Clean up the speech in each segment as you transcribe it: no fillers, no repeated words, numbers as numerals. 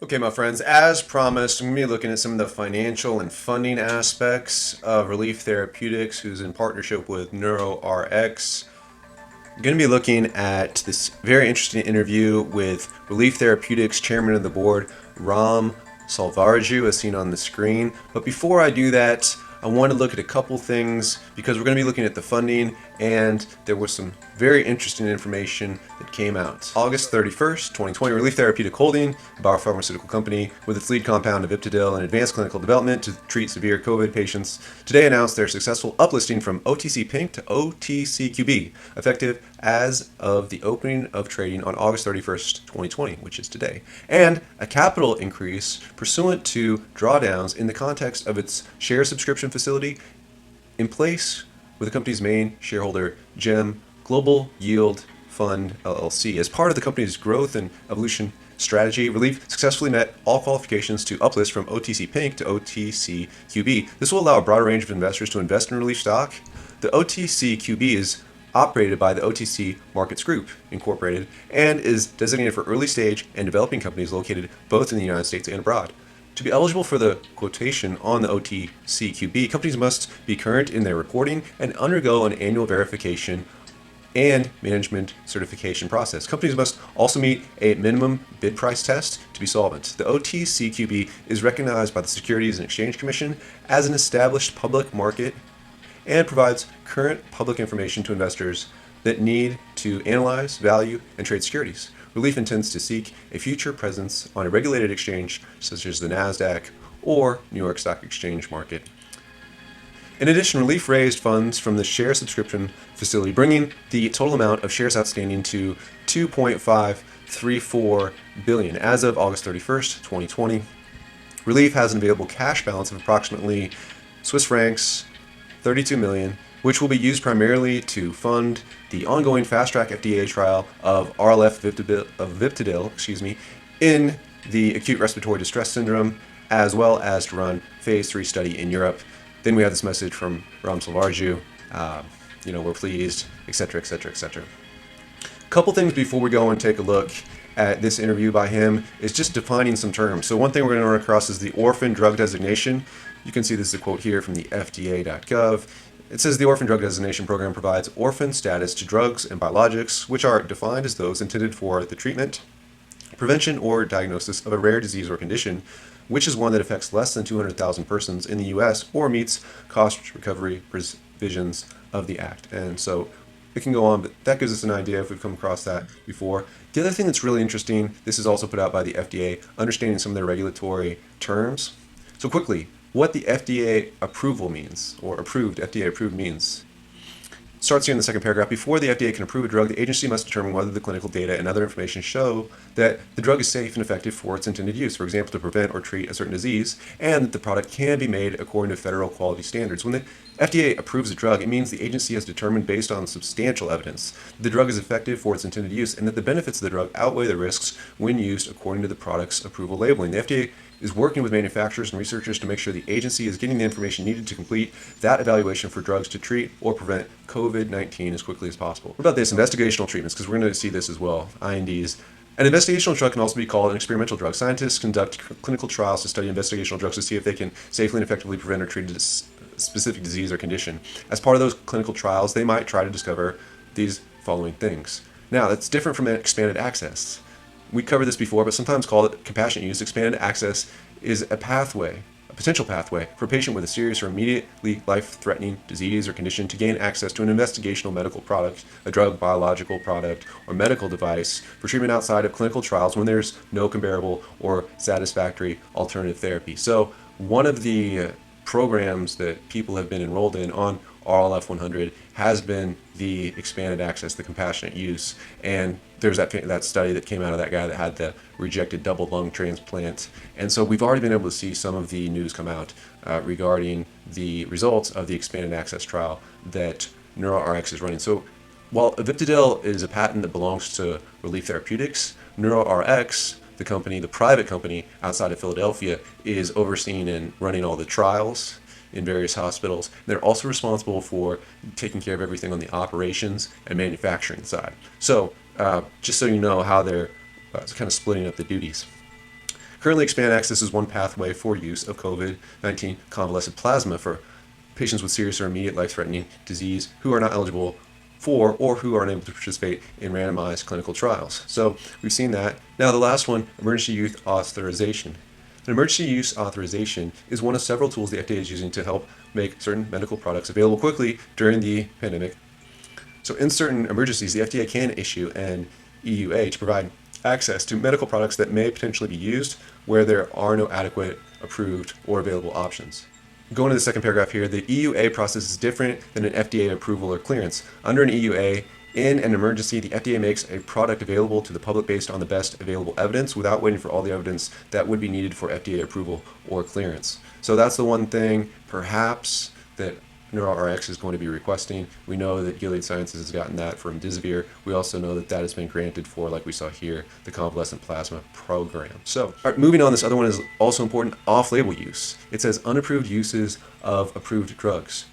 Okay, my friends, as promised, I'm going to be looking at some of the financial and funding aspects of Relief Therapeutics, who's in partnership with NeuroRx. I'm going to be looking at this very interesting interview with Relief Therapeutics Chairman of the Board, Ram Selvaraju, as seen on the screen. But before I do that, I want to look at a couple things because we're going to be looking at the funding, and there was some very interesting information that came out. August 31st, 2020, Relief Therapeutic Holding, a biopharmaceutical company with its lead compound Aviptadil in advanced clinical development to treat severe COVID patients, today announced their successful uplisting from OTC Pink to OTCQB, effective as of the opening of trading on August 31st, 2020, which is today, and a capital increase pursuant to drawdowns in the context of its share subscription facility in place with the company's main shareholder, GEM Global Yield Fund LLC. As part of the company's growth and evolution strategy, Relief successfully met all qualifications to uplist from OTC Pink to OTCQB. This will allow a broader range of investors to invest in Relief stock. The OTCQB is operated by the OTC Markets Group, Incorporated, and is designated for early stage and developing companies located both in the United States and abroad. To be eligible for the quotation on the OTCQB, companies must be current in their reporting and undergo an annual verification and management certification process. Companies must also meet a minimum bid price test to be solvent. The OTCQB is recognized by the Securities and Exchange Commission as an established public market and provides current public information to investors that need to analyze, value, and trade securities. Relief intends to seek a future presence on a regulated exchange such as the NASDAQ or New York Stock Exchange market. In addition, Relief raised funds from the share subscription facility, bringing the total amount of shares outstanding to 2.534 billion as of August 31st, 2020. Relief has an available cash balance of approximately Swiss francs 32 million, which will be used primarily to fund the ongoing fast-track FDA trial of RLF-Viptadil, in the acute respiratory distress syndrome, as well as to run phase 3 study in Europe. Then we have this message from Ram Selvaraju, we're pleased, etc., etc., etc. A couple things before we go and take a look at this interview by him is just defining some terms. So one thing we're going to run across is the orphan drug designation. You can see this is a quote here from the FDA.gov. It says the Orphan Drug Designation Program provides orphan status to drugs and biologics, which are defined as those intended for the treatment, prevention, or diagnosis of a rare disease or condition, which is one that affects less than 200,000 persons in the U.S. or meets cost recovery provisions of the Act. And so it can go on, but that gives us an idea if we've come across that before. The other thing that's really interesting, this is also put out by the FDA, understanding some of their regulatory terms. So quickly, what the FDA approval means, or FDA approved means. Starts here in the second paragraph. Before the FDA can approve a drug, the agency must determine whether the clinical data and other information show that the drug is safe and effective for its intended use, for example, to prevent or treat a certain disease, and that the product can be made according to federal quality standards. When the FDA approves a drug, it means the agency has determined based on substantial evidence that the drug is effective for its intended use and that the benefits of the drug outweigh the risks when used according to the product's approval labeling. The FDA is working with manufacturers and researchers to make sure the agency is getting the information needed to complete that evaluation for drugs to treat or prevent COVID-19 as quickly as possible. What about this? Investigational treatments, because we're going to see this as well, INDs. An investigational drug can also be called an experimental drug. Scientists conduct clinical trials to study investigational drugs to see if they can safely and effectively prevent or treat a specific disease or condition. As part of those clinical trials, they might try to discover these following things. Now, that's different from expanded access. We covered this before, but sometimes called it compassionate use. Expanded access is a potential pathway for a patient with a serious or immediately life-threatening disease or condition to gain access to an investigational medical product, a drug, biological product, or medical device for treatment outside of clinical trials when there's no comparable or satisfactory alternative therapy. So one of the programs that people have been enrolled in on RLF-100 has been the expanded access, the compassionate use, and there's that study that came out of that guy that had the rejected double lung transplant. And so we've already been able to see some of the news come out regarding the results of the expanded access trial that NeuroRx is running. So while Aviptadil is a patent that belongs to Relief Therapeutics, NeuroRx, the company, the private company outside of Philadelphia, is overseeing and running all the trials in various hospitals. They're also responsible for taking care of everything on the operations and manufacturing side. So just so you know how they're kind of splitting up the duties. A Currently, expanded access is one pathway for use of COVID-19 convalescent plasma for patients with serious or immediate life-threatening disease who are not eligible for or who are unable to participate in randomized clinical trials. So we've seen that. Now the last one, emergency use authorization. An emergency use authorization is one of several tools the FDA is using to help make certain medical products available quickly during the pandemic. So in certain emergencies, the FDA can issue an EUA to provide access to medical products that may potentially be used where there are no adequate, approved, or available options. Going to the second paragraph here, the EUA process is different than an FDA approval or clearance. Under an EUA, in an emergency, the FDA makes a product available to the public based on the best available evidence without waiting for all the evidence that would be needed for FDA approval or clearance. So that's the one thing, perhaps, that NeuroRx is going to be requesting. We know that Gilead Sciences has gotten that for remdesivir. We also know that that has been granted for, like we saw here, the convalescent plasma program. So, all right, moving on, this other one is also important, off-label use. It says unapproved uses of approved drugs.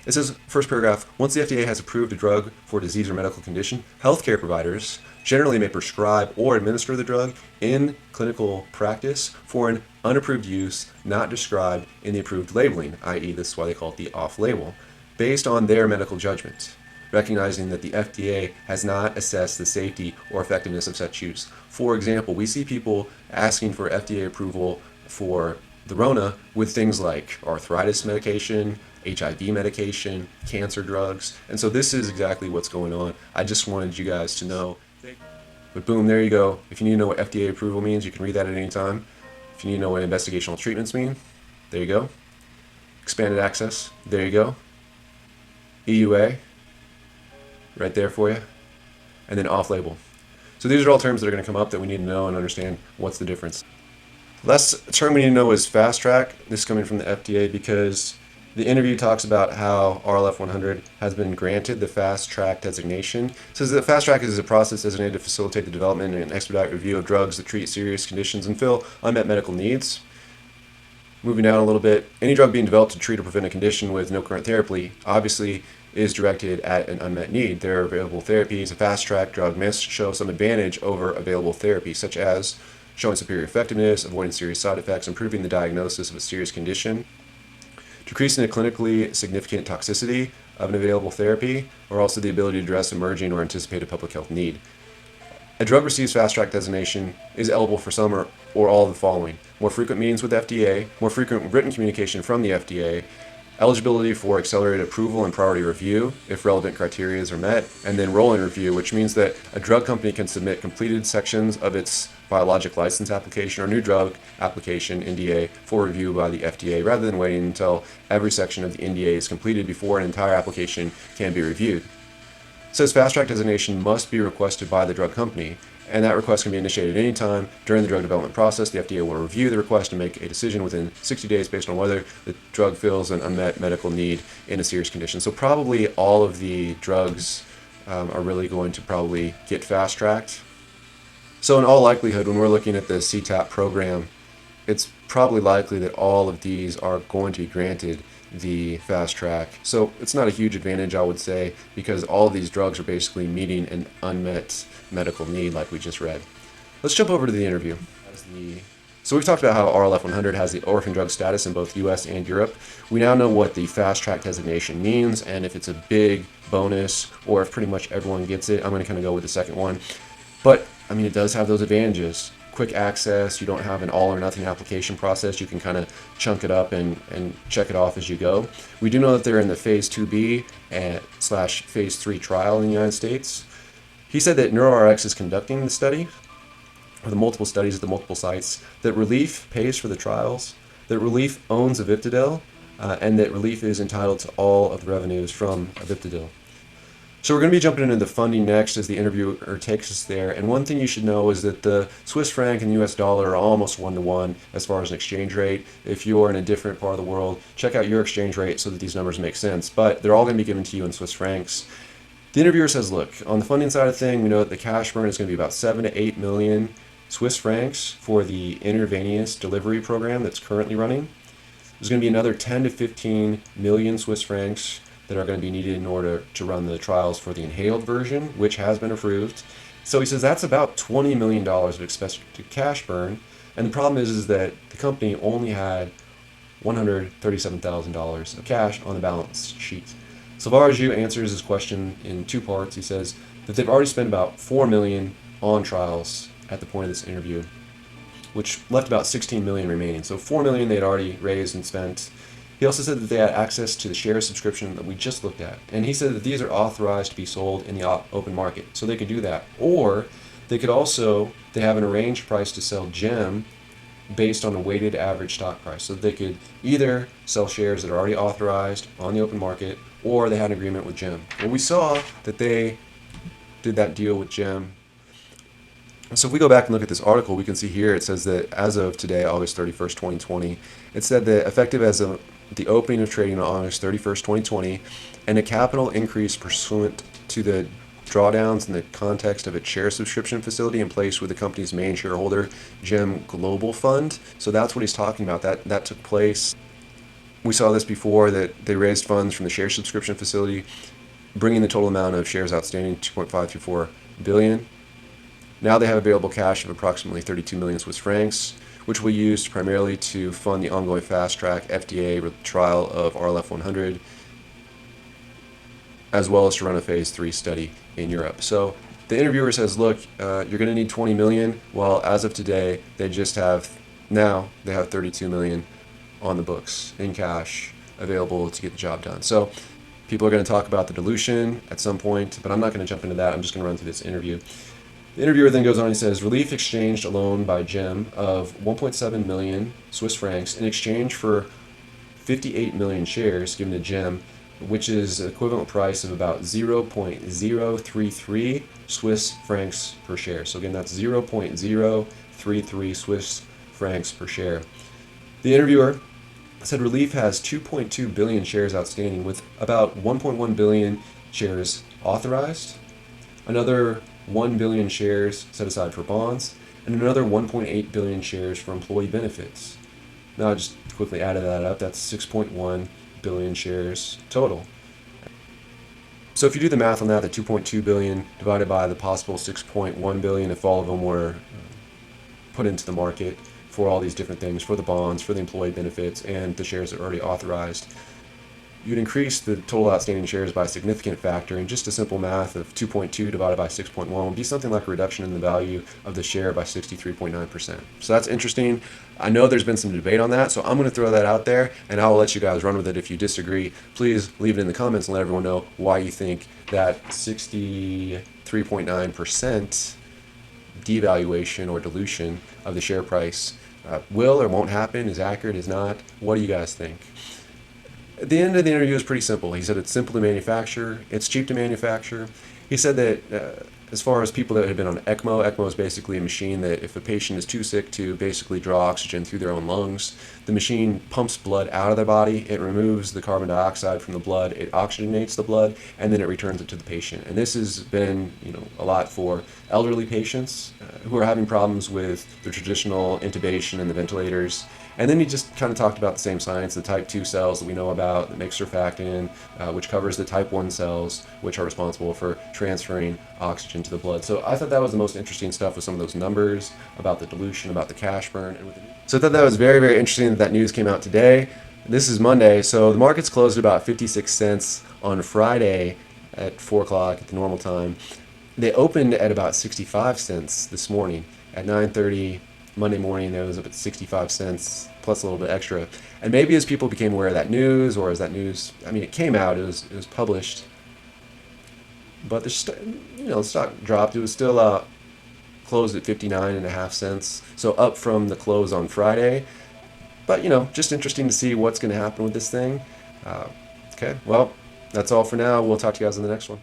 It says, first paragraph, once the FDA has approved a drug for a disease or medical condition, healthcare providers generally may prescribe or administer the drug in clinical practice for an unapproved use not described in the approved labeling, i.e. this is why they call it the off-label, based on their medical judgment, recognizing that the FDA has not assessed the safety or effectiveness of such use. For example, we see people asking for FDA approval for the Rona with things like arthritis medication, HIV medication, cancer drugs, and so this is exactly what's going on. I just wanted you guys to know. But boom, there you go. If you need to know what FDA approval means, you can read that at any time. If you need to know what investigational treatments mean, there you go. Expanded access, there you go. EUA, right there for you. And then off-label. So these are all terms that are going to come up that we need to know and understand what's the difference. Last term we need to know is fast track. This is coming from the FDA because the interview talks about how RLF-100 has been granted the fast track designation. It says that fast track is a process designated to facilitate the development and expedite review of drugs that treat serious conditions and fill unmet medical needs. Moving down a little bit, any drug being developed to treat or prevent a condition with no current therapy obviously is directed at an unmet need. There are available therapies. A fast track drug must show some advantage over available therapy, such as showing superior effectiveness, avoiding serious side effects, improving the diagnosis of a serious condition, decreasing the clinically significant toxicity of an available therapy, or also the ability to address emerging or anticipated public health need. A drug receives fast track designation is eligible for some or all of the following: more frequent meetings with FDA, more frequent written communication from the FDA, eligibility for accelerated approval and priority review if relevant criteria are met, and then rolling review, which means that a drug company can submit completed sections of its biologic license application or new drug application, NDA, for review by the FDA rather than waiting until every section of the NDA is completed before an entire application can be reviewed. It says fast track designation must be requested by the drug company, and that request can be initiated any time during the drug development process. The FDA will review the request and make a decision within 60 days based on whether the drug fills an unmet medical need in a serious condition. So probably all of the drugs are really going to probably get fast tracked. So in all likelihood, when we're looking at the CTAP program, it's probably likely that all of these are going to be granted the fast track. So it's not a huge advantage, I would say, because all of these drugs are basically meeting an unmet medical need like we just read. Let's jump over to the interview. So we've talked about how RLF-100 has the orphan drug status in both US and Europe. We now know what the fast track designation means and if it's a big bonus or if pretty much everyone gets it. I'm going to kind of go with the second one. But I mean, it does have those advantages. Quick access, you don't have an all or nothing application process. You can kind of chunk it up and check it off as you go. We do know that they're in the phase 2B / phase 3 trial in the United States. He said that NeuroRx is conducting the study, or the multiple studies at the multiple sites, that Relief pays for the trials, that Relief owns Aviptadil, and that Relief is entitled to all of the revenues from Aviptadil. So we're going to be jumping into the funding next as the interviewer takes us there. And one thing you should know is that the Swiss franc and the US dollar are almost 1-to-1 as far as an exchange rate. If you're in a different part of the world, check out your exchange rate so that these numbers make sense. But they're all going to be given to you in Swiss francs. The interviewer says, look, on the funding side of thing, we know that the cash burn is going to be about 7 to 8 million Swiss francs for the intravenous delivery program that's currently running. There's going to be another 10 to 15 million Swiss francs that are going to be needed in order to run the trials for the inhaled version, which has been approved. So he says that's about $20 million of expected cash burn. And the problem is that the company only had $137,000 of cash on the balance sheet. Salvaraju answers his question in two parts. He says that they've already spent about $4 million on trials at the point of this interview, which left about $16 million remaining. So $4 million they had already raised and spent. He also said that they had access to the share subscription that we just looked at. And he said that these are authorized to be sold in the open market. So they could do that. Or they have an arranged price to sell GEM based on a weighted average stock price. So they could either sell shares that are already authorized on the open market, or they had an agreement with GEM. Well, we saw that they did that deal with GEM. So if we go back and look at this article, we can see here it says that as of today, August 31st, 2020, it said that effective as of the opening of trading on August 31st, 2020, and a capital increase pursuant to the drawdowns in the context of its share subscription facility in place with the company's main shareholder, GEM Global Fund. So that's what he's talking about. That took place. We saw this before, that they raised funds from the share subscription facility, bringing the total amount of shares outstanding to 2.534 billion. Now they have available cash of approximately 32 million Swiss francs, which will be used primarily to fund the ongoing fast-track FDA trial of RLF-100, as well as to run a phase 3 study in Europe. So the interviewer says, look, you're going to need 20 million. Well, as of today, they have 32 million on the books in cash available to get the job done. So people are going to talk about the dilution at some point, but I'm not going to jump into that. I'm just going to run through this interview. The interviewer then goes on and says, Relief exchanged a loan by GEM of 1.7 million Swiss francs in exchange for 58 million shares given to GEM, which is an equivalent price of about 0.033 Swiss francs per share. So again, that's 0.033 Swiss francs per share. The interviewer said Relief has 2.2 billion shares outstanding, with about 1.1 billion shares authorized, another 1 billion shares set aside for bonds, and another 1.8 billion shares for employee benefits. Now, just quickly added that up, that's 6.1 billion shares total. So if you do the math on that, the 2.2 billion divided by the possible 6.1 billion, if all of them were put into the market for all these different things, for the bonds, for the employee benefits, and the shares that are already authorized, you'd increase the total outstanding shares by a significant factor, and just a simple math of 2.2 divided by 6.1 would be something like a reduction in the value of the share by 63.9%. So that's interesting. I know there's been some debate on that, so I'm going to throw that out there, and I'll let you guys run with it. If you disagree, please leave it in the comments and let everyone know why you think that 63.9% devaluation or dilution of the share price will or won't happen, is accurate, is not. What do you guys think? The end of the interview is pretty simple. He said it's simple to manufacture, it's cheap to manufacture. He said that as far as people that have been on ECMO is basically a machine that if a patient is too sick to basically draw oxygen through their own lungs, the machine pumps blood out of their body, it removes the carbon dioxide from the blood, it oxygenates the blood, and then it returns it to the patient. And this has been, a lot for elderly patients who are having problems with the traditional intubation and the ventilators. And then he just kind of talked about the same science, the type 2 cells that we know about that make surfactant, which covers the type 1 cells, which are responsible for transferring oxygen to the blood. So I thought that was the most interesting stuff with some of those numbers about the dilution, about the cash burn. So I thought that was very, very interesting that news came out today. This is Monday, so the markets closed at about 56 cents on Friday at 4 o'clock at the normal time. They opened at about 65 cents this morning at 9:30. Monday morning, it was up at 65 cents plus a little bit extra. And maybe as people became aware of that news, or as that news, it came out, it was published, but the stock dropped. It was still closed at 59.5 cents, so up from the close on Friday. But just interesting to see what's going to happen with this thing. Okay, well, that's all for now. We'll talk to you guys in the next one.